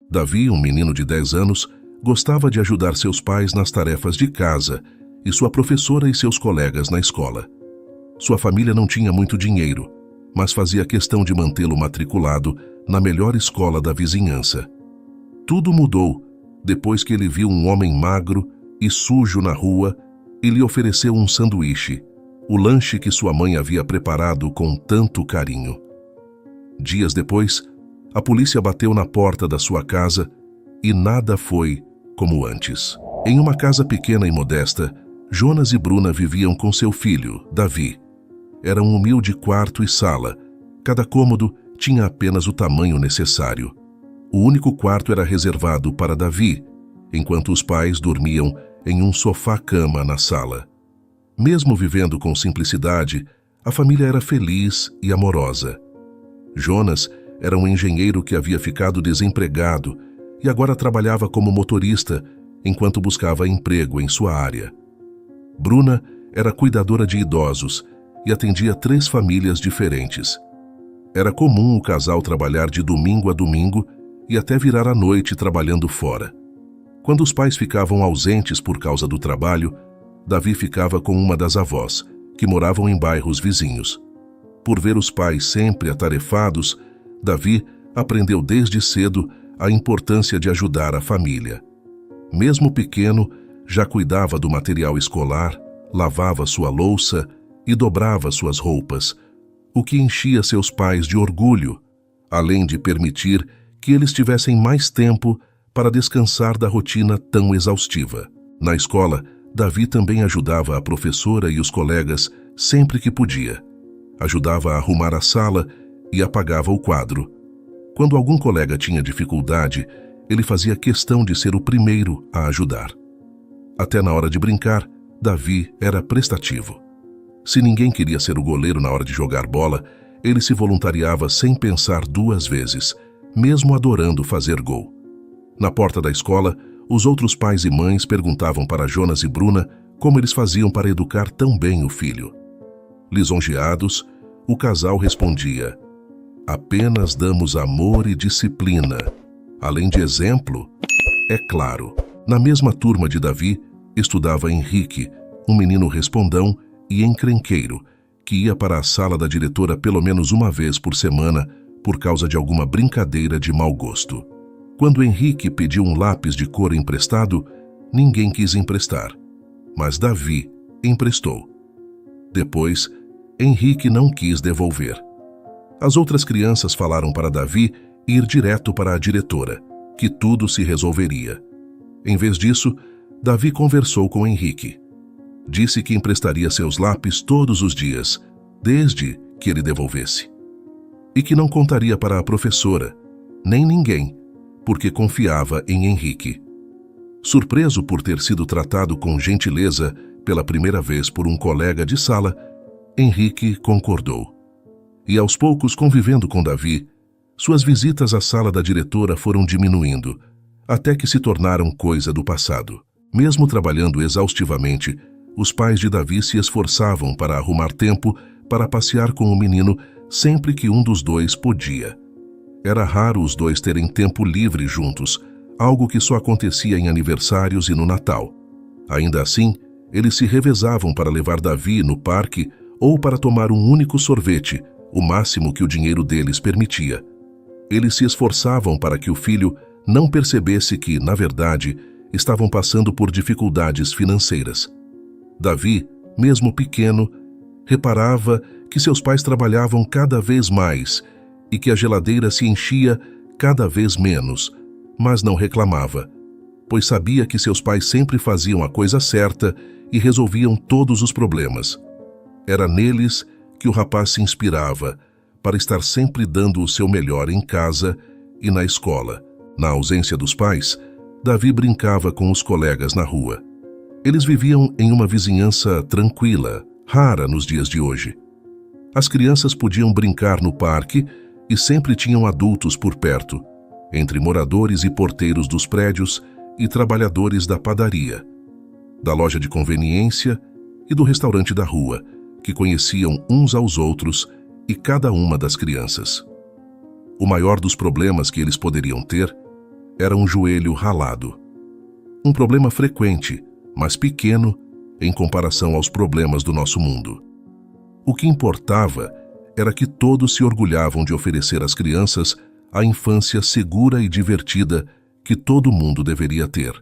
Davi, um menino de 10 anos, gostava de ajudar seus pais nas tarefas de casa e sua professora e seus colegas na escola. Sua família não tinha muito dinheiro, mas fazia questão de mantê-lo matriculado na melhor escola da vizinhança. Tudo mudou depois que ele viu um homem magro e sujo na rua e lhe ofereceu um sanduíche, o lanche que sua mãe havia preparado com tanto carinho. Dias depois, a polícia bateu na porta da sua casa e nada foi como antes. Em uma casa pequena e modesta, Jonas e Bruna viviam com seu filho, Davi. Era um humilde quarto e sala. Cada cômodo tinha apenas o tamanho necessário. O único quarto era reservado para Davi, enquanto os pais dormiam em um sofá-cama na sala. Mesmo vivendo com simplicidade, a família era feliz e amorosa. Jonas era um engenheiro que havia ficado desempregado e agora trabalhava como motorista enquanto buscava emprego em sua área. Bruna era cuidadora de idosos e atendia 3 famílias diferentes. Era comum o casal trabalhar de domingo a domingo e até virar a noite trabalhando fora. Quando os pais ficavam ausentes por causa do trabalho, Davi ficava com uma das avós, que moravam em bairros vizinhos. Por ver os pais sempre atarefados, Davi aprendeu desde cedo a importância de ajudar a família. Mesmo pequeno, já cuidava do material escolar, lavava sua louça e dobrava suas roupas, o que enchia seus pais de orgulho, além de permitir que eles tivessem mais tempo para descansar da rotina tão exaustiva. Na escola, Davi também ajudava a professora e os colegas sempre que podia. Ajudava a arrumar a sala e apagava o quadro. Quando algum colega tinha dificuldade, ele fazia questão de ser o primeiro a ajudar. Até na hora de brincar, Davi era prestativo. Se ninguém queria ser o goleiro na hora de jogar bola, ele se voluntariava sem pensar 2 vezes, mesmo adorando fazer gol. Na porta da escola, os outros pais e mães perguntavam para Jonas e Bruna como eles faziam para educar tão bem o filho. Lisonjeados, o casal respondia: "Apenas damos amor e disciplina, além de exemplo, é claro." Na mesma turma de Davi, estudava Henrique, um menino respondão e encrenqueiro, que ia para a sala da diretora pelo menos uma vez por semana por causa de alguma brincadeira de mau gosto. Quando Henrique pediu um lápis de cor emprestado, ninguém quis emprestar, mas Davi emprestou. Depois, Henrique não quis devolver. As outras crianças falaram para Davi ir direto para a diretora, que tudo se resolveria. Em vez disso, Davi conversou com Henrique. Disse que emprestaria seus lápis todos os dias, desde que ele devolvesse. E que não contaria para a professora, nem ninguém, porque confiava em Henrique. Surpreso por ter sido tratado com gentileza pela primeira vez por um colega de sala, Henrique concordou. E aos poucos, convivendo com Davi, suas visitas à sala da diretora foram diminuindo, até que se tornaram coisa do passado. Mesmo trabalhando exaustivamente, os pais de Davi se esforçavam para arrumar tempo para passear com o menino sempre que um dos dois podia. Era raro os dois terem tempo livre juntos, algo que só acontecia em aniversários e no Natal. Ainda assim, eles se revezavam para levar Davi no parque ou para tomar um único sorvete, o máximo que o dinheiro deles permitia. Eles se esforçavam para que o filho não percebesse que, na verdade, estavam passando por dificuldades financeiras. Davi, mesmo pequeno, reparava que seus pais trabalhavam cada vez mais e que a geladeira se enchia cada vez menos, mas não reclamava, pois sabia que seus pais sempre faziam a coisa certa e resolviam todos os problemas. Era neles que o rapaz se inspirava para estar sempre dando o seu melhor em casa e na escola. Na ausência dos pais, Davi brincava com os colegas na rua. Eles viviam em uma vizinhança tranquila, rara nos dias de hoje. As crianças podiam brincar no parque e sempre tinham adultos por perto, entre moradores e porteiros dos prédios e trabalhadores da padaria, da loja de conveniência e do restaurante da rua, que conheciam uns aos outros e cada uma das crianças. O maior dos problemas que eles poderiam ter era um joelho ralado. Um problema frequente, mas pequeno em comparação aos problemas do nosso mundo. O que importava era que todos se orgulhavam de oferecer às crianças a infância segura e divertida que todo mundo deveria ter.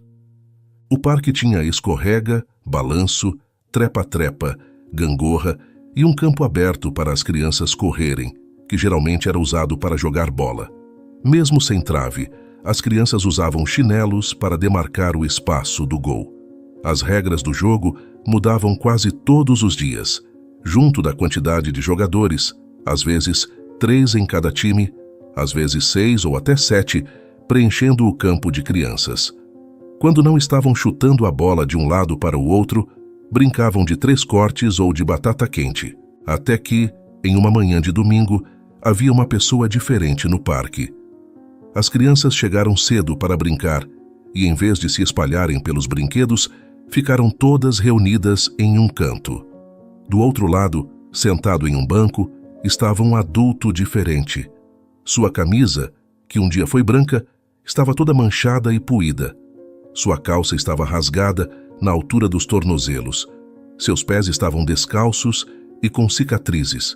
O parque tinha escorrega, balanço, trepa-trepa, gangorra e um campo aberto para as crianças correrem, que geralmente era usado para jogar bola. Mesmo sem trave, as crianças usavam chinelos para demarcar o espaço do gol. As regras do jogo mudavam quase todos os dias, junto da quantidade de jogadores, às vezes 3 em cada time, às vezes 6 ou até 7, preenchendo o campo de crianças. Quando não estavam chutando a bola de um lado para o outro, brincavam de 3 cortes ou de batata quente, até que, em uma manhã de domingo, havia uma pessoa diferente no parque. As crianças chegaram cedo para brincar e, em vez de se espalharem pelos brinquedos, ficaram todas reunidas em um canto. Do outro lado, sentado em um banco, estava um adulto diferente. Sua camisa, que um dia foi branca, estava toda manchada e puída. Sua calça estava rasgada na altura dos tornozelos. Seus pés estavam descalços e com cicatrizes.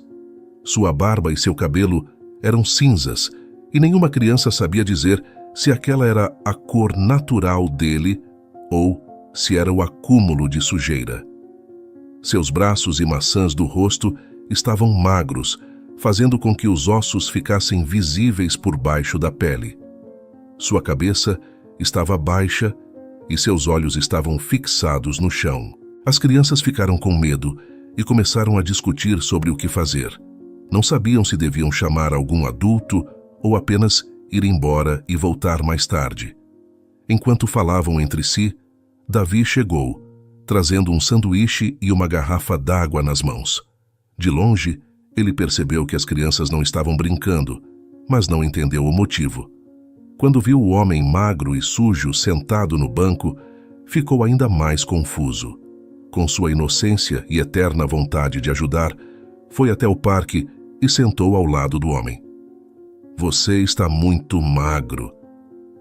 Sua barba e seu cabelo eram cinzas e nenhuma criança sabia dizer se aquela era a cor natural dele ou se era o acúmulo de sujeira. Seus braços e maçãs do rosto estavam magros, fazendo com que os ossos ficassem visíveis por baixo da pele. Sua cabeça estava baixa e seus olhos estavam fixados no chão. As crianças ficaram com medo e começaram a discutir sobre o que fazer. Não sabiam se deviam chamar algum adulto ou apenas ir embora e voltar mais tarde. Enquanto falavam entre si, Davi chegou, trazendo um sanduíche e uma garrafa d'água nas mãos. De longe, ele percebeu que as crianças não estavam brincando, mas não entendeu o motivo. Quando viu o homem magro e sujo sentado no banco, ficou ainda mais confuso. Com sua inocência e eterna vontade de ajudar, foi até o parque e sentou ao lado do homem. Você está muito magro.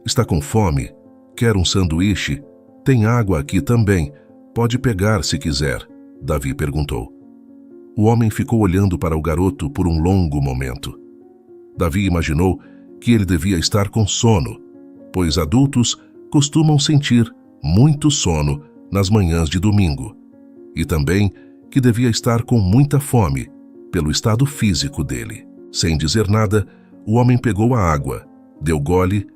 Está com fome? Quer um sanduíche? Tem água aqui também. Pode pegar se quiser, Davi perguntou. O homem ficou olhando para o garoto por um longo momento. Davi imaginou que ele devia estar com sono, pois adultos costumam sentir muito sono nas manhãs de domingo, e também que devia estar com muita fome, pelo estado físico dele. Sem dizer nada, o homem pegou a água, deu gole,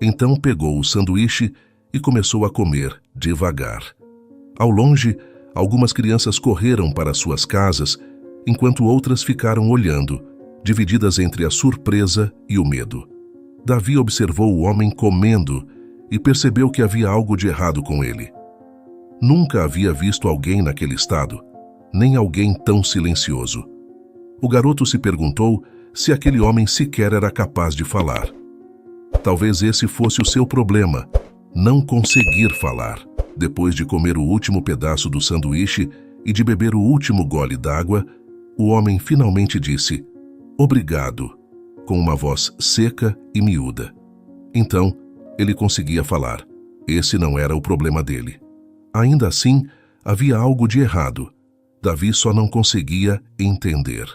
então pegou o sanduíche e começou a comer devagar. Ao longe, algumas crianças correram para suas casas, enquanto outras ficaram olhando, divididas entre a surpresa e o medo. Davi observou o homem comendo e percebeu que havia algo de errado com ele. Nunca havia visto alguém naquele estado, nem alguém tão silencioso. O garoto se perguntou se aquele homem sequer era capaz de falar. Talvez esse fosse o seu problema, não conseguir falar. Depois de comer o último pedaço do sanduíche e de beber o último gole d'água, o homem finalmente disse, "Obrigado", com uma voz seca e miúda. Então, ele conseguia falar. Esse não era o problema dele. Ainda assim, havia algo de errado. Davi só não conseguia entender.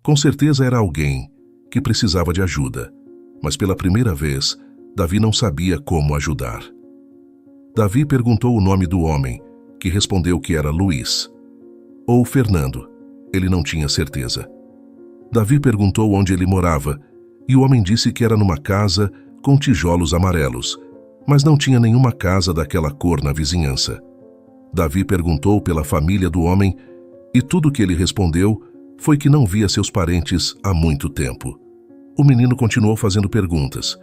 Com certeza era alguém que precisava de ajuda, mas pela primeira vez, Davi não sabia como ajudar. Davi perguntou o nome do homem, que respondeu que era Luiz. Ou Fernando, ele não tinha certeza. Davi perguntou onde ele morava, e o homem disse que era numa casa com tijolos amarelos, mas não tinha nenhuma casa daquela cor na vizinhança. Davi perguntou pela família do homem, e tudo que ele respondeu foi que não via seus parentes há muito tempo. O menino continuou fazendo perguntas,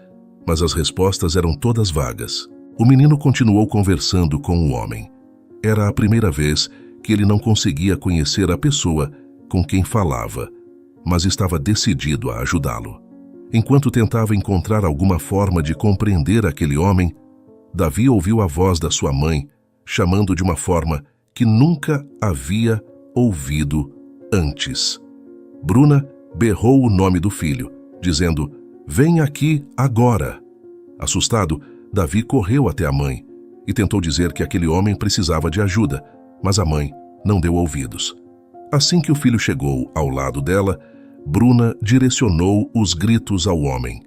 mas as respostas eram todas vagas. O menino continuou conversando com o homem. Era a primeira vez que ele não conseguia conhecer a pessoa com quem falava, mas estava decidido a ajudá-lo. Enquanto tentava encontrar alguma forma de compreender aquele homem, Davi ouviu a voz da sua mãe, chamando de uma forma que nunca havia ouvido antes. Bruna berrou o nome do filho, dizendo, "Vem aqui agora." Assustado, Davi correu até a mãe e tentou dizer que aquele homem precisava de ajuda, mas a mãe não deu ouvidos. Assim que o filho chegou ao lado dela, Bruna direcionou os gritos ao homem.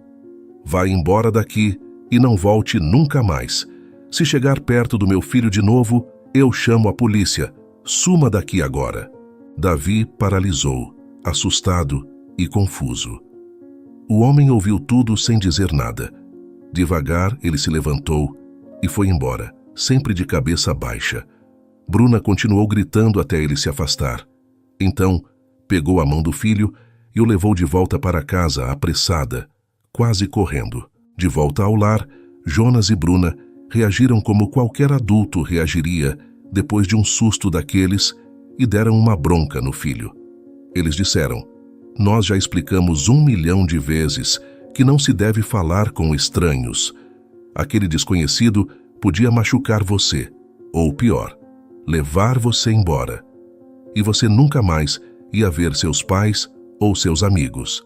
Vai embora daqui e não volte nunca mais. Se chegar perto do meu filho de novo, eu chamo a polícia. Suma daqui agora. Davi paralisou, assustado e confuso. O homem ouviu tudo sem dizer nada. Devagar, ele se levantou e foi embora, sempre de cabeça baixa. Bruna continuou gritando até ele se afastar. Então, pegou a mão do filho e o levou de volta para casa, apressada, quase correndo. De volta ao lar, Jonas e Bruna reagiram como qualquer adulto reagiria depois de um susto daqueles e deram uma bronca no filho. Eles disseram: nós já explicamos 1 milhão de vezes que não se deve falar com estranhos. Aquele desconhecido podia machucar você, ou pior, levar você embora. E você nunca mais ia ver seus pais ou seus amigos.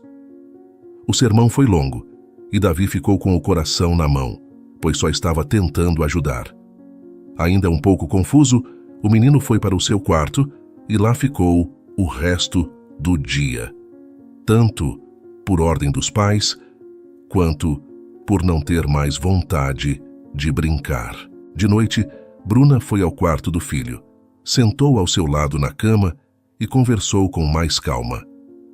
O sermão foi longo, e Davi ficou com o coração na mão, pois só estava tentando ajudar. Ainda um pouco confuso, o menino foi para o seu quarto e lá ficou o resto do dia, tanto por ordem dos pais, quanto por não ter mais vontade de brincar. De noite, Bruna foi ao quarto do filho, sentou ao seu lado na cama e conversou com mais calma.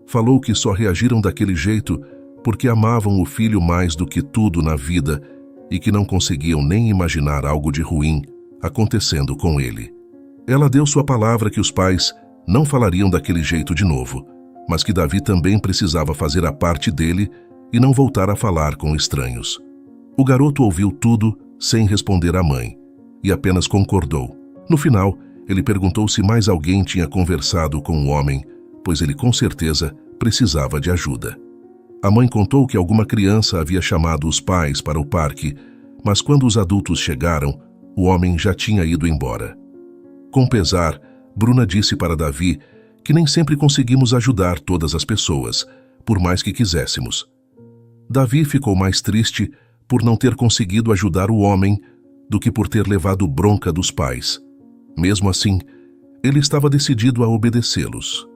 Falou que só reagiram daquele jeito porque amavam o filho mais do que tudo na vida e que não conseguiam nem imaginar algo de ruim acontecendo com ele. Ela deu sua palavra que os pais não falariam daquele jeito de novo, mas que Davi também precisava fazer a parte dele e não voltar a falar com estranhos. O garoto ouviu tudo sem responder à mãe e apenas concordou. No final, ele perguntou se mais alguém tinha conversado com o homem, pois ele com certeza precisava de ajuda. A mãe contou que alguma criança havia chamado os pais para o parque, mas quando os adultos chegaram, o homem já tinha ido embora. Com pesar, Bruna disse para Davi que nem sempre conseguimos ajudar todas as pessoas, por mais que quiséssemos. Davi ficou mais triste por não ter conseguido ajudar o homem do que por ter levado bronca dos pais. Mesmo assim, ele estava decidido a obedecê-los.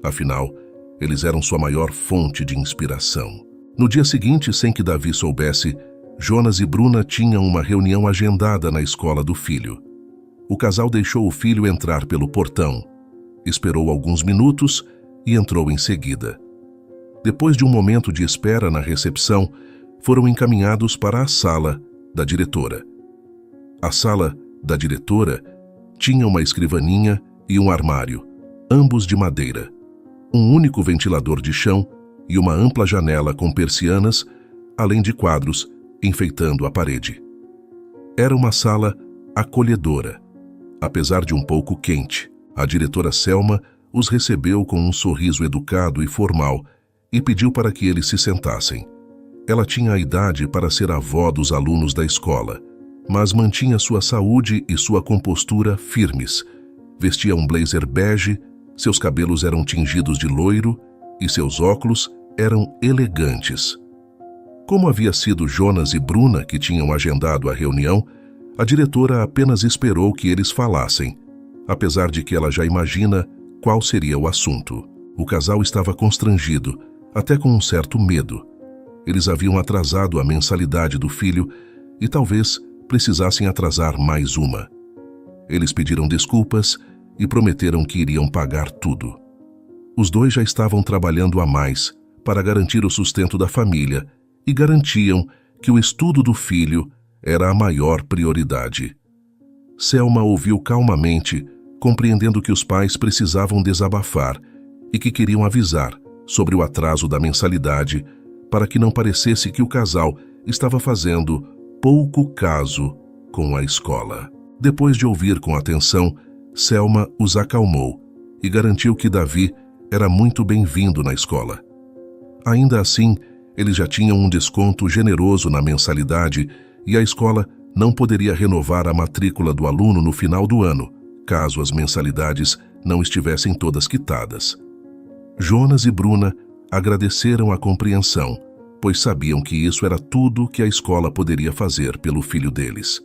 Afinal, eles eram sua maior fonte de inspiração. No dia seguinte, sem que Davi soubesse, Jonas e Bruna tinham uma reunião agendada na escola do filho. O casal deixou o filho entrar pelo portão, esperou alguns minutos e entrou em seguida. Depois de um momento de espera na recepção, foram encaminhados para a sala da diretora. A sala da diretora tinha uma escrivaninha e um armário, ambos de madeira, um único ventilador de chão e uma ampla janela com persianas, além de quadros enfeitando a parede. Era uma sala acolhedora, apesar de um pouco quente. A diretora Selma os recebeu com um sorriso educado e formal e pediu para que eles se sentassem. Ela tinha a idade para ser avó dos alunos da escola, mas mantinha sua saúde e sua compostura firmes. Vestia um blazer bege, seus cabelos eram tingidos de loiro e seus óculos eram elegantes. Como havia sido Jonas e Bruna que tinham agendado a reunião, a diretora apenas esperou que eles falassem, apesar de que ela já imagina qual seria o assunto. O casal estava constrangido, até com um certo medo. Eles haviam atrasado a mensalidade do filho e talvez precisassem atrasar mais uma. Eles pediram desculpas e prometeram que iriam pagar tudo. Os dois já estavam trabalhando a mais para garantir o sustento da família e garantiam que o estudo do filho era a maior prioridade. Selma ouviu calmamente, compreendendo que os pais precisavam desabafar e que queriam avisar sobre o atraso da mensalidade para que não parecesse que o casal estava fazendo pouco caso com a escola. Depois de ouvir com atenção, Selma os acalmou e garantiu que Davi era muito bem-vindo na escola. Ainda assim, eles já tinham um desconto generoso na mensalidade e a escola não poderia renovar a matrícula do aluno no final do ano, caso as mensalidades não estivessem todas quitadas. Jonas e Bruna agradeceram a compreensão, pois sabiam que isso era tudo que a escola poderia fazer pelo filho deles.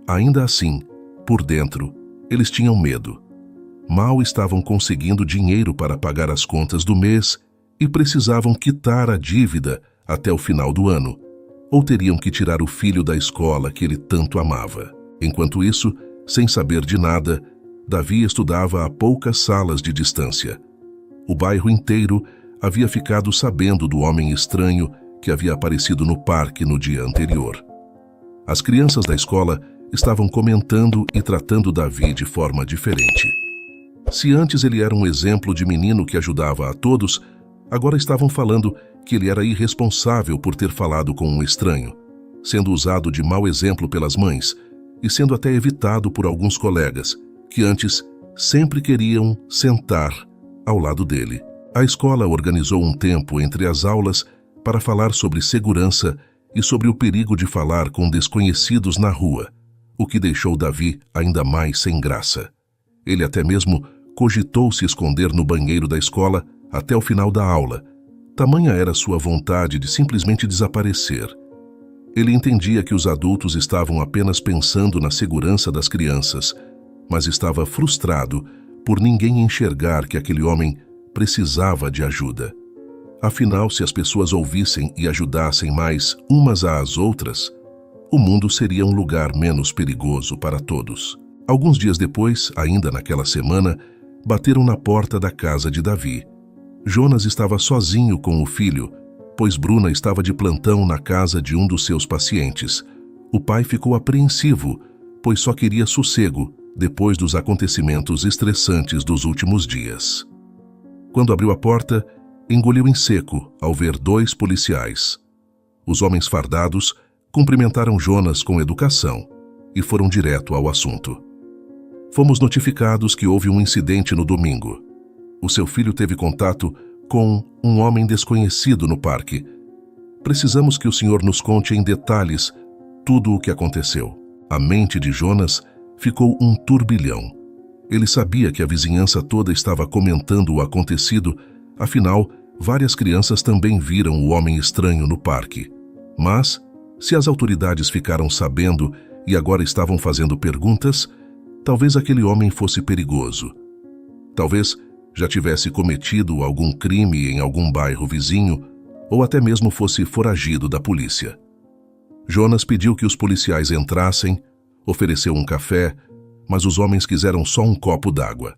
Ainda assim, por dentro, eles tinham medo. Mal estavam conseguindo dinheiro para pagar as contas do mês e precisavam quitar a dívida até o final do ano, ou teriam que tirar o filho da escola que ele tanto amava. Enquanto isso, sem saber de nada, Davi estudava a poucas salas de distância. O bairro inteiro havia ficado sabendo do homem estranho que havia aparecido no parque no dia anterior. As crianças da escola estavam comentando e tratando Davi de forma diferente. Se antes ele era um exemplo de menino que ajudava a todos, agora estavam falando que ele era irresponsável por ter falado com um estranho, sendo usado de mau exemplo pelas mães e sendo até evitado por alguns colegas, que antes sempre queriam sentar ao lado dele. A escola organizou um tempo entre as aulas para falar sobre segurança e sobre o perigo de falar com desconhecidos na rua, o que deixou Davi ainda mais sem graça. Ele até mesmo cogitou se esconder no banheiro da escola até o final da aula. Tamanha era sua vontade de simplesmente desaparecer. Ele entendia que os adultos estavam apenas pensando na segurança das crianças, mas estava frustrado por ninguém enxergar que aquele homem precisava de ajuda. Afinal, se as pessoas ouvissem e ajudassem mais umas às outras, o mundo seria um lugar menos perigoso para todos. Alguns dias depois, ainda naquela semana, bateram na porta da casa de Davi. Jonas estava sozinho com o filho, pois Bruna estava de plantão na casa de um dos seus pacientes. O pai ficou apreensivo, pois só queria sossego depois dos acontecimentos estressantes dos últimos dias. Quando abriu a porta, engoliu em seco ao ver 2 policiais. Os homens fardados cumprimentaram Jonas com educação e foram direto ao assunto. Fomos notificados que houve um incidente no domingo. O seu filho teve contato com um homem desconhecido no parque. Precisamos que o senhor nos conte em detalhes tudo o que aconteceu. A mente de Jonas ficou um turbilhão. Ele sabia que a vizinhança toda estava comentando o acontecido, afinal, várias crianças também viram o homem estranho no parque. Mas, se as autoridades ficaram sabendo e agora estavam fazendo perguntas, talvez aquele homem fosse perigoso. Talvez já tivesse cometido algum crime em algum bairro vizinho ou até mesmo fosse foragido da polícia. Jonas pediu que os policiais entrassem, ofereceu um café, mas os homens quiseram só um copo d'água.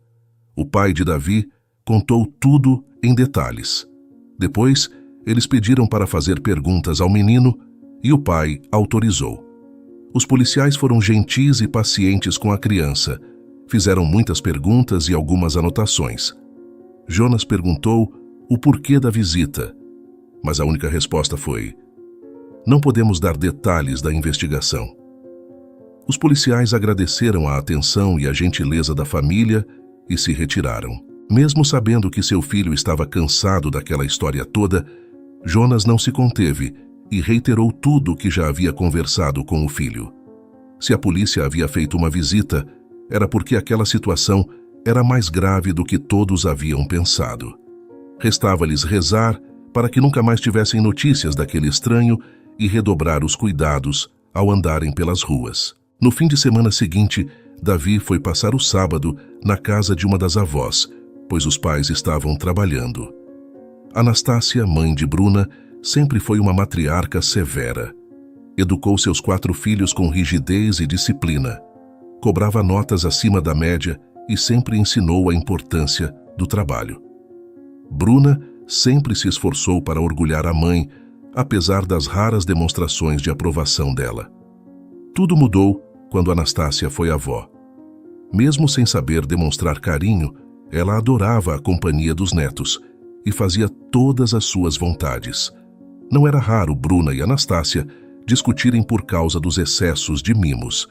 O pai de Davi contou tudo em detalhes. Depois, eles pediram para fazer perguntas ao menino e o pai autorizou. Os policiais foram gentis e pacientes com a criança, fizeram muitas perguntas e algumas anotações. Jonas perguntou o porquê da visita, mas a única resposta foi: não podemos dar detalhes da investigação. Os policiais agradeceram a atenção e a gentileza da família e se retiraram. Mesmo sabendo que seu filho estava cansado daquela história toda, Jonas não se conteve e reiterou tudo o que já havia conversado com o filho. Se a polícia havia feito uma visita, era porque aquela situação era mais grave do que todos haviam pensado. Restava-lhes rezar para que nunca mais tivessem notícias daquele estranho e redobrar os cuidados ao andarem pelas ruas. No fim de semana seguinte, Davi foi passar o sábado na casa de uma das avós, pois os pais estavam trabalhando. Anastácia, mãe de Bruna, sempre foi uma matriarca severa. Educou seus 4 filhos com rigidez e disciplina. Cobrava notas acima da média e sempre ensinou a importância do trabalho. Bruna sempre se esforçou para orgulhar a mãe, apesar das raras demonstrações de aprovação dela. Tudo mudou quando Anastácia foi avó. Mesmo sem saber demonstrar carinho, ela adorava a companhia dos netos e fazia todas as suas vontades. Não era raro Bruna e Anastácia discutirem por causa dos excessos de mimos.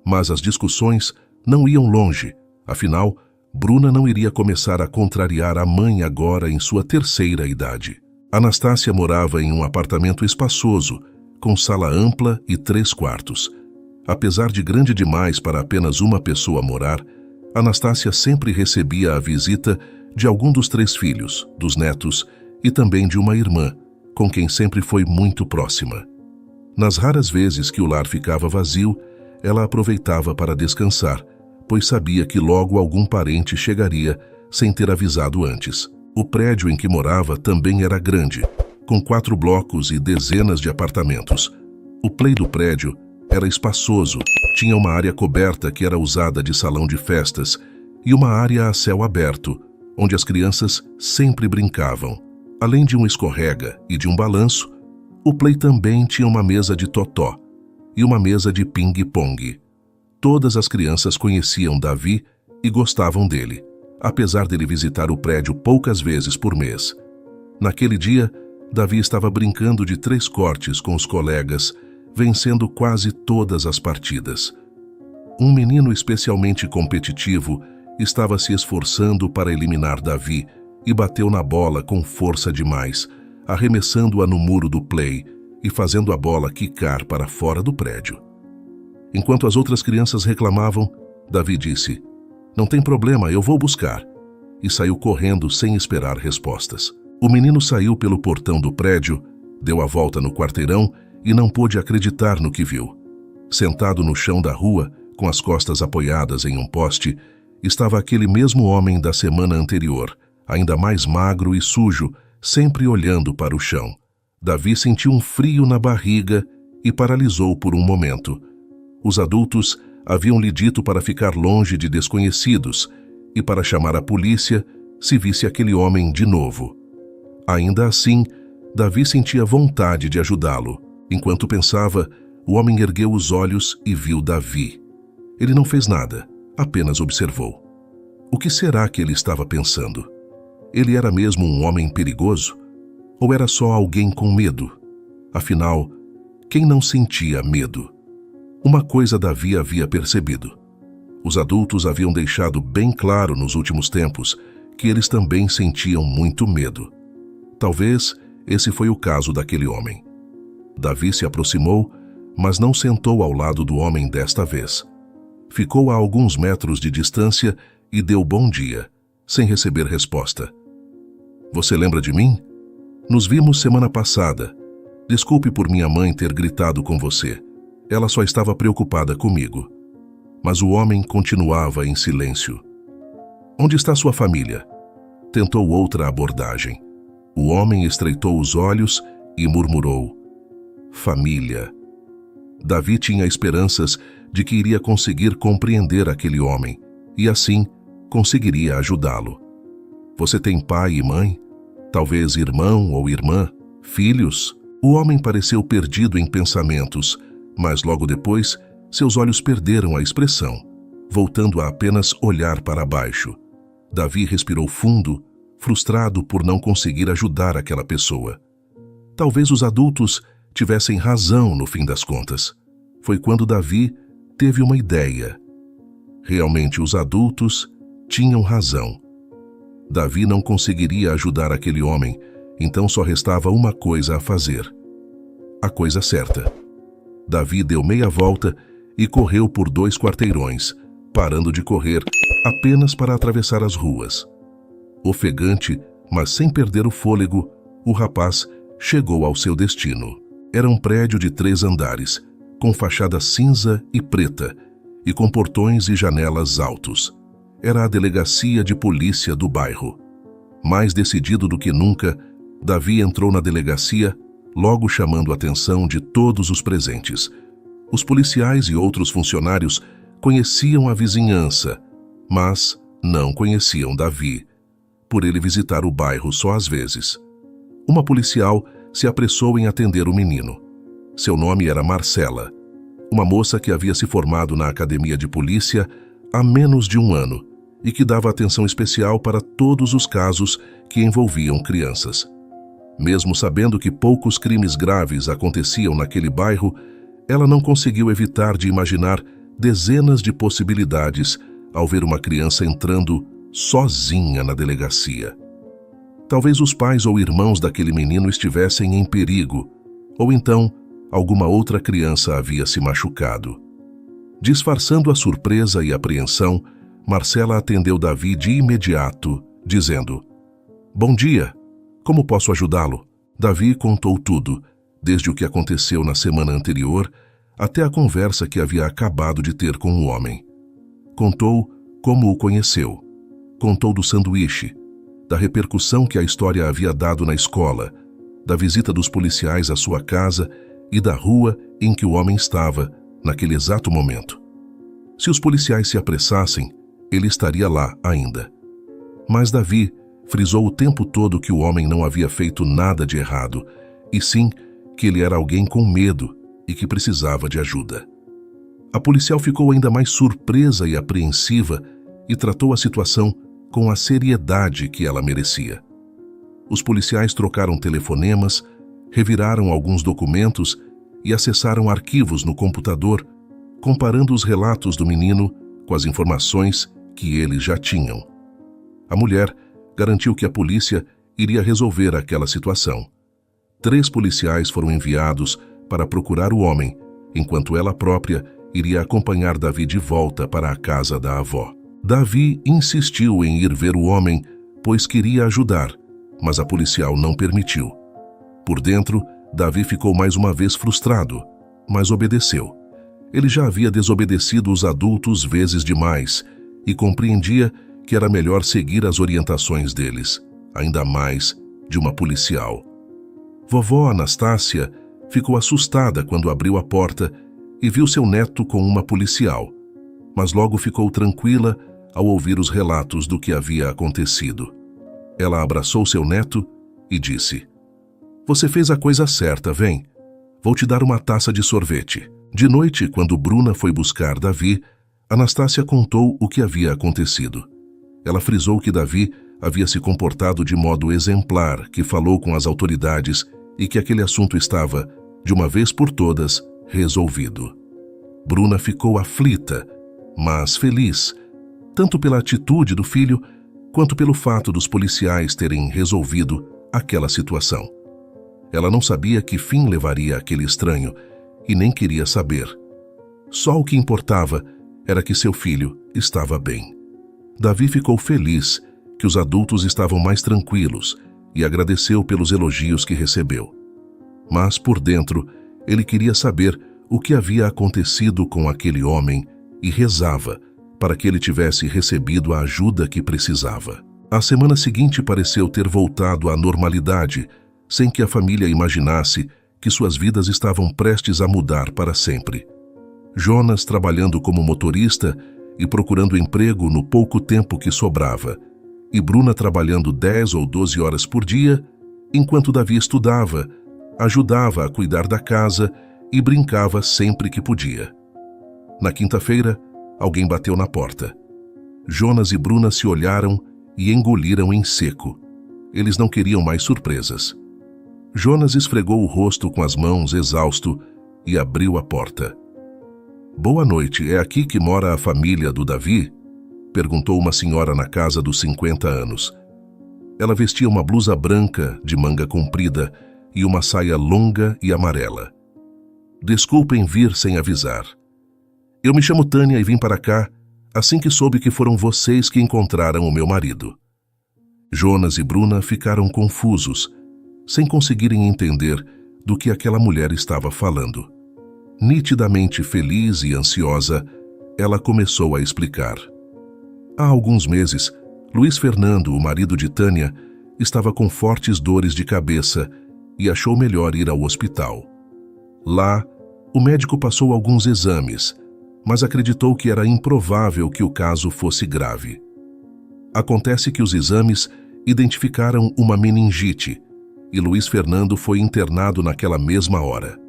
Mas as discussões não iam longe, afinal, Bruna não iria começar a contrariar a mãe agora em sua 3ª idade. Anastácia morava em um apartamento espaçoso, com sala ampla e 3 quartos. Apesar de grande demais para apenas uma pessoa morar, Anastácia sempre recebia a visita de algum dos 3 filhos, dos netos e também de uma irmã, com quem sempre foi muito próxima. Nas raras vezes que o lar ficava vazio, ela aproveitava para descansar, pois sabia que logo algum parente chegaria sem ter avisado antes. O prédio em que morava também era grande, com 4 blocos e dezenas de apartamentos. O play do prédio era espaçoso, tinha uma área coberta que era usada de salão de festas e uma área a céu aberto, onde as crianças sempre brincavam. Além de um escorrega e de um balanço, o play também tinha uma mesa de totó e uma mesa de ping-pong. Todas as crianças conheciam Davi e gostavam dele, apesar dele visitar o prédio poucas vezes por mês. Naquele dia, Davi estava brincando de 3 cortes com os colegas, vencendo quase todas as partidas. Um menino especialmente competitivo estava se esforçando para eliminar Davi e bateu na bola com força demais, arremessando-a no muro do play e fazendo a bola quicar para fora do prédio. Enquanto as outras crianças reclamavam, Davi disse: "Não tem problema, eu vou buscar", e saiu correndo sem esperar respostas. O menino saiu pelo portão do prédio, deu a volta no quarteirão e não pôde acreditar no que viu. Sentado no chão da rua, com as costas apoiadas em um poste, estava aquele mesmo homem da semana anterior, ainda mais magro e sujo, sempre olhando para o chão. Davi sentiu um frio na barriga e paralisou por um momento. Os adultos haviam lhe dito para ficar longe de desconhecidos e para chamar a polícia se visse aquele homem de novo. Ainda assim, Davi sentia vontade de ajudá-lo. Enquanto pensava, o homem ergueu os olhos e viu Davi. Ele não fez nada, apenas observou. O que será que ele estava pensando? Ele era mesmo um homem perigoso? Ou era só alguém com medo? Afinal, quem não sentia medo? Uma coisa Davi havia percebido. Os adultos haviam deixado bem claro nos últimos tempos que eles também sentiam muito medo. Talvez esse foi o caso daquele homem. Davi se aproximou, mas não sentou ao lado do homem desta vez. Ficou a alguns metros de distância e deu bom dia, sem receber resposta. "Você lembra de mim? Nos vimos semana passada. Desculpe por minha mãe ter gritado com você. Ela só estava preocupada comigo." Mas o homem continuava em silêncio. "Onde está sua família?" Tentou outra abordagem. O homem estreitou os olhos e murmurou: "Família." Davi tinha esperanças de que iria conseguir compreender aquele homem e, assim, conseguiria ajudá-lo. "Você tem pai e mãe? Talvez irmão ou irmã? Filhos?" O homem pareceu perdido em pensamentos, mas logo depois, seus olhos perderam a expressão, voltando a apenas olhar para baixo. Davi respirou fundo, frustrado por não conseguir ajudar aquela pessoa. Talvez os adultos tivessem razão no fim das contas. Foi quando Davi teve uma ideia. Realmente os adultos tinham razão. Davi não conseguiria ajudar aquele homem, então só restava uma coisa a fazer. A coisa certa. Davi deu meia volta e correu por 2 quarteirões, parando de correr apenas para atravessar as ruas. Ofegante, mas sem perder o fôlego, o rapaz chegou ao seu destino. Era um prédio de 3 andares, com fachada cinza e preta, e com portões e janelas altos. Era a delegacia de polícia do bairro. Mais decidido do que nunca, Davi entrou na delegacia, logo chamando a atenção de todos os presentes. Os policiais e outros funcionários conheciam a vizinhança, mas não conheciam Davi, por ele visitar o bairro só às vezes. Uma policial se apressou em atender o menino. Seu nome era Marcela, uma moça que havia se formado na academia de polícia há menos de 1 ano e que dava atenção especial para todos os casos que envolviam crianças. Mesmo sabendo que poucos crimes graves aconteciam naquele bairro, ela não conseguiu evitar de imaginar dezenas de possibilidades ao ver uma criança entrando sozinha na delegacia. Talvez os pais ou irmãos daquele menino estivessem em perigo, ou então alguma outra criança havia se machucado. Disfarçando a surpresa e apreensão, Marcela atendeu Davi de imediato, dizendo: "Bom dia, como posso ajudá-lo?" Davi contou tudo, desde o que aconteceu na semana anterior até a conversa que havia acabado de ter com o homem. Contou como o conheceu. Contou do sanduíche, da repercussão que a história havia dado na escola, da visita dos policiais à sua casa e da rua em que o homem estava naquele exato momento. Se os policiais se apressassem, ele estaria lá ainda. Mas Davi frisou o tempo todo que o homem não havia feito nada de errado, e sim que ele era alguém com medo e que precisava de ajuda. A policial ficou ainda mais surpresa e apreensiva e tratou a situação com a seriedade que ela merecia. Os policiais trocaram telefonemas, reviraram alguns documentos e acessaram arquivos no computador, comparando os relatos do menino com as informações que eles já tinham. A mulher garantiu que a polícia iria resolver aquela situação. 3 policiais foram enviados para procurar o homem, enquanto ela própria iria acompanhar Davi de volta para a casa da avó. Davi insistiu em ir ver o homem, pois queria ajudar, mas a policial não permitiu. Por dentro, Davi ficou mais uma vez frustrado, mas obedeceu. Ele já havia desobedecido os adultos vezes demais e compreendia que era melhor seguir as orientações deles, ainda mais de uma policial. Vovó Anastácia ficou assustada quando abriu a porta e viu seu neto com uma policial, mas logo ficou tranquila ao ouvir os relatos do que havia acontecido. Ela abraçou seu neto e disse: "Você fez a coisa certa, vem. Vou te dar uma taça de sorvete." De noite, quando Bruna foi buscar Davi, Anastácia contou o que havia acontecido. Ela frisou que Davi havia se comportado de modo exemplar, que falou com as autoridades e que aquele assunto estava, de uma vez por todas, resolvido. Bruna ficou aflita, mas feliz, tanto pela atitude do filho, quanto pelo fato dos policiais terem resolvido aquela situação. Ela não sabia que fim levaria aquele estranho e nem queria saber. Só o que importava era que seu filho estava bem. Davi ficou feliz que os adultos estavam mais tranquilos e agradeceu pelos elogios que recebeu. Mas, por dentro, ele queria saber o que havia acontecido com aquele homem e rezava para que ele tivesse recebido a ajuda que precisava. A semana seguinte pareceu ter voltado à normalidade, sem que a família imaginasse que suas vidas estavam prestes a mudar para sempre. Jonas trabalhando como motorista e procurando emprego no pouco tempo que sobrava, e Bruna trabalhando 10 ou 12 horas por dia, enquanto Davi estudava, ajudava a cuidar da casa e brincava sempre que podia. Na quinta-feira, alguém bateu na porta. Jonas e Bruna se olharam e engoliram em seco. Eles não queriam mais surpresas. Jonas esfregou o rosto com as mãos, exausto, e abriu a porta. "Boa noite, é aqui que mora a família do Davi?" perguntou uma senhora na casa dos 50 anos. Ela vestia uma blusa branca, de manga comprida, e uma saia longa e amarela. "Desculpem vir sem avisar. Eu me chamo Tânia e vim para cá assim que soube que foram vocês que encontraram o meu marido." Jonas e Bruna ficaram confusos, sem conseguirem entender do que aquela mulher estava falando. Nitidamente feliz e ansiosa, ela começou a explicar. Há alguns meses, Luiz Fernando, o marido de Tânia, estava com fortes dores de cabeça e achou melhor ir ao hospital. Lá, o médico passou alguns exames, mas acreditou que era improvável que o caso fosse grave. Acontece que os exames identificaram uma meningite e Luiz Fernando foi internado naquela mesma hora.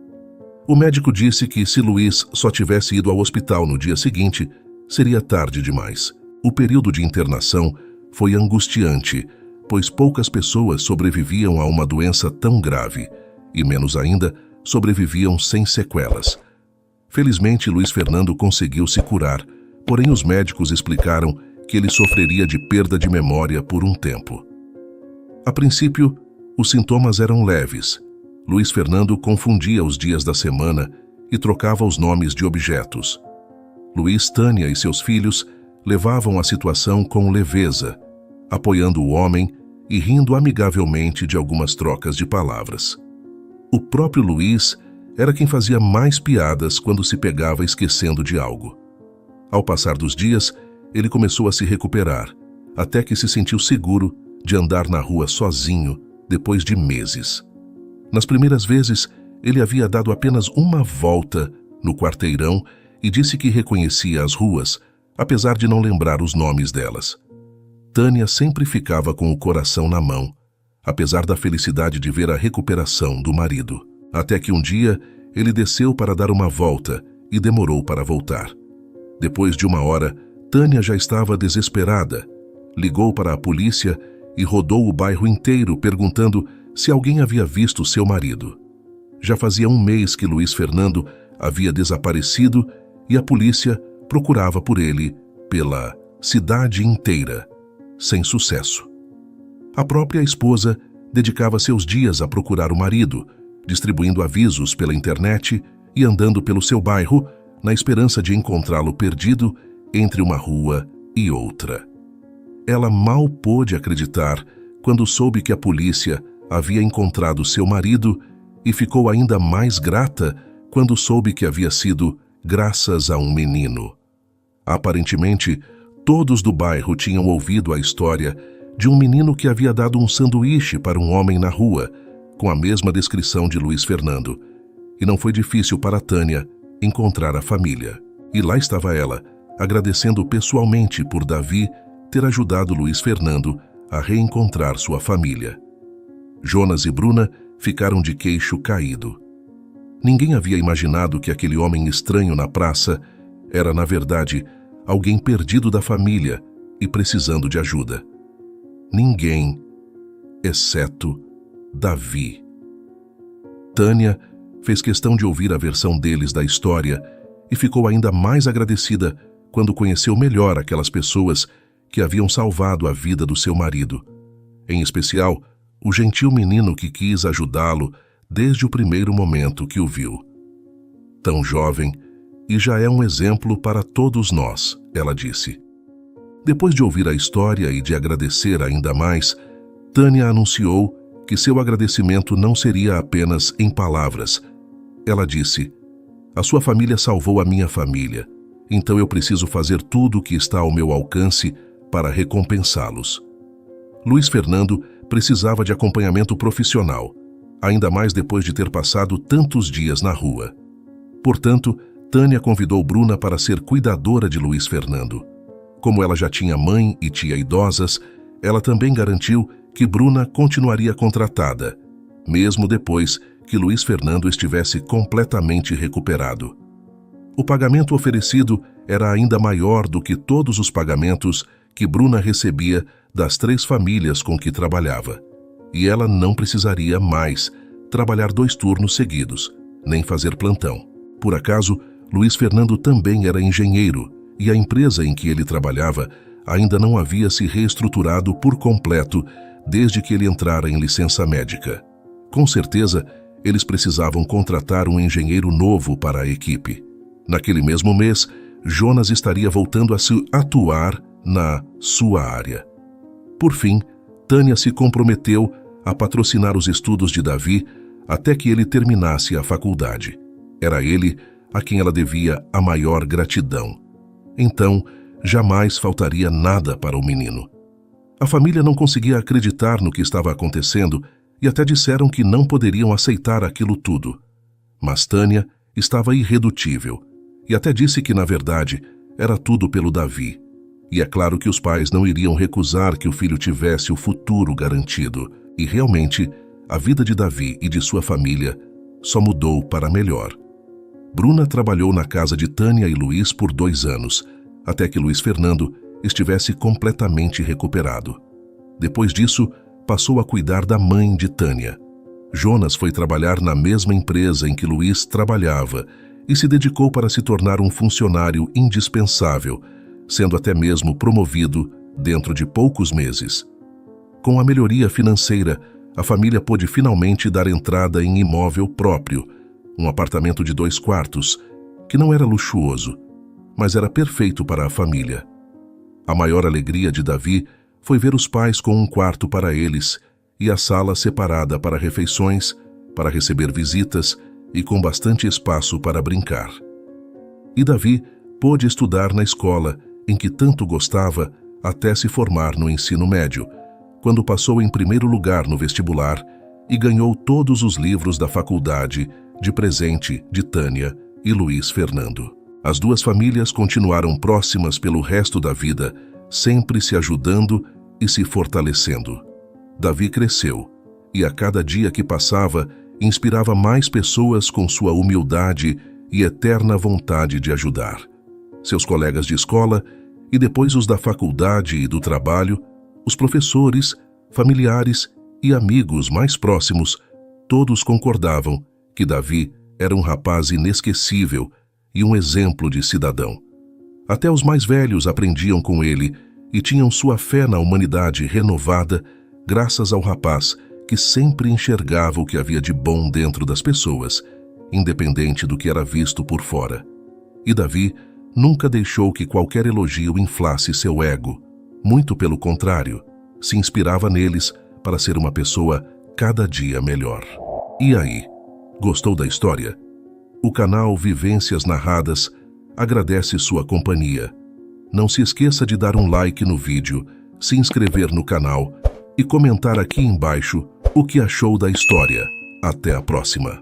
O médico disse que se Luiz só tivesse ido ao hospital no dia seguinte, seria tarde demais. O período de internação foi angustiante, pois poucas pessoas sobreviviam a uma doença tão grave, e menos ainda, sobreviviam sem sequelas. Felizmente, Luiz Fernando conseguiu se curar, porém os médicos explicaram que ele sofreria de perda de memória por um tempo. A princípio, os sintomas eram leves. Luiz Fernando confundia os dias da semana e trocava os nomes de objetos. Luiz, Tânia e seus filhos levavam a situação com leveza, apoiando o homem e rindo amigavelmente de algumas trocas de palavras. O próprio Luiz era quem fazia mais piadas quando se pegava esquecendo de algo. Ao passar dos dias, ele começou a se recuperar, até que se sentiu seguro de andar na rua sozinho depois de meses. Nas primeiras vezes, ele havia dado apenas uma volta no quarteirão e disse que reconhecia as ruas, apesar de não lembrar os nomes delas. Tânia sempre ficava com o coração na mão, apesar da felicidade de ver a recuperação do marido. Até que um dia, ele desceu para dar uma volta e demorou para voltar. Depois de uma hora, Tânia já estava desesperada. Ligou para a polícia e rodou o bairro inteiro perguntando se alguém havia visto seu marido. Já fazia um mês que Luiz Fernando havia desaparecido e a polícia procurava por ele pela cidade inteira, sem sucesso. A própria esposa dedicava seus dias a procurar o marido, distribuindo avisos pela internet e andando pelo seu bairro, na esperança de encontrá-lo perdido entre uma rua e outra. Ela mal pôde acreditar quando soube que a polícia havia encontrado seu marido e ficou ainda mais grata quando soube que havia sido graças a um menino. Aparentemente, todos do bairro tinham ouvido a história de um menino que havia dado um sanduíche para um homem na rua, com a mesma descrição de Luiz Fernando, e não foi difícil para Tânia encontrar a família. E lá estava ela, agradecendo pessoalmente por Davi ter ajudado Luiz Fernando a reencontrar sua família. Jonas e Bruna ficaram de queixo caído. Ninguém havia imaginado que aquele homem estranho na praça era, na verdade, alguém perdido da família e precisando de ajuda. Ninguém, exceto Davi. Tânia fez questão de ouvir a versão deles da história e ficou ainda mais agradecida quando conheceu melhor aquelas pessoas que haviam salvado a vida do seu marido. Em especial, o gentil menino que quis ajudá-lo desde o primeiro momento que o viu. Tão jovem, e já é um exemplo para todos nós, ela disse. Depois de ouvir a história e de agradecer ainda mais, Tânia anunciou que seu agradecimento não seria apenas em palavras. Ela disse: "A sua família salvou a minha família, então eu preciso fazer tudo o que está ao meu alcance para recompensá-los." Luiz Fernando precisava de acompanhamento profissional, ainda mais depois de ter passado tantos dias na rua. Portanto, Tânia convidou Bruna para ser cuidadora de Luiz Fernando. Como ela já tinha mãe e tia idosas, ela também garantiu que Bruna continuaria contratada, mesmo depois que Luiz Fernando estivesse completamente recuperado. O pagamento oferecido era ainda maior do que todos os pagamentos que Bruna recebia das 3 famílias com que trabalhava, e ela não precisaria mais trabalhar 2 turnos seguidos, nem fazer plantão. Por acaso, Luiz Fernando também era engenheiro, e a empresa em que ele trabalhava ainda não havia se reestruturado por completo desde que ele entrara em licença médica. Com certeza, eles precisavam contratar um engenheiro novo para a equipe. Naquele mesmo mês, Jonas estaria voltando a se atuar na sua área. Por fim, Tânia se comprometeu a patrocinar os estudos de Davi até que ele terminasse a faculdade. Era ele a quem ela devia a maior gratidão. Então, jamais faltaria nada para o menino. A família não conseguia acreditar no que estava acontecendo e até disseram que não poderiam aceitar aquilo tudo. Mas Tânia estava irredutível e até disse que, na verdade, era tudo pelo Davi. E é claro que os pais não iriam recusar que o filho tivesse o futuro garantido. E realmente, a vida de Davi e de sua família só mudou para melhor. Bruna trabalhou na casa de Tânia e Luiz por 2 anos, até que Luiz Fernando estivesse completamente recuperado. Depois disso, passou a cuidar da mãe de Tânia. Jonas foi trabalhar na mesma empresa em que Luiz trabalhava e se dedicou para se tornar um funcionário indispensável, sendo até mesmo promovido dentro de poucos meses. Com a melhoria financeira, a família pôde finalmente dar entrada em imóvel próprio, um apartamento de 2 quartos, que não era luxuoso, mas era perfeito para a família. A maior alegria de Davi foi ver os pais com um quarto para eles e a sala separada para refeições, para receber visitas e com bastante espaço para brincar. E Davi pôde estudar na escola em que tanto gostava até se formar no ensino médio, quando passou em primeiro lugar no vestibular e ganhou todos os livros da faculdade de presente de Tânia e Luiz Fernando. As duas famílias continuaram próximas pelo resto da vida, sempre se ajudando e se fortalecendo. Davi cresceu e a cada dia que passava inspirava mais pessoas com sua humildade e eterna vontade de ajudar. Seus colegas de escola e depois os da faculdade e do trabalho, os professores, familiares e amigos mais próximos, todos concordavam que Davi era um rapaz inesquecível e um exemplo de cidadão. Até os mais velhos aprendiam com ele e tinham sua fé na humanidade renovada graças ao rapaz que sempre enxergava o que havia de bom dentro das pessoas, independente do que era visto por fora. E Davi nunca deixou que qualquer elogio inflasse seu ego. Muito pelo contrário, se inspirava neles para ser uma pessoa cada dia melhor. E aí, gostou da história? O canal Vivências Narradas agradece sua companhia. Não se esqueça de dar um like no vídeo, se inscrever no canal e comentar aqui embaixo o que achou da história. Até a próxima!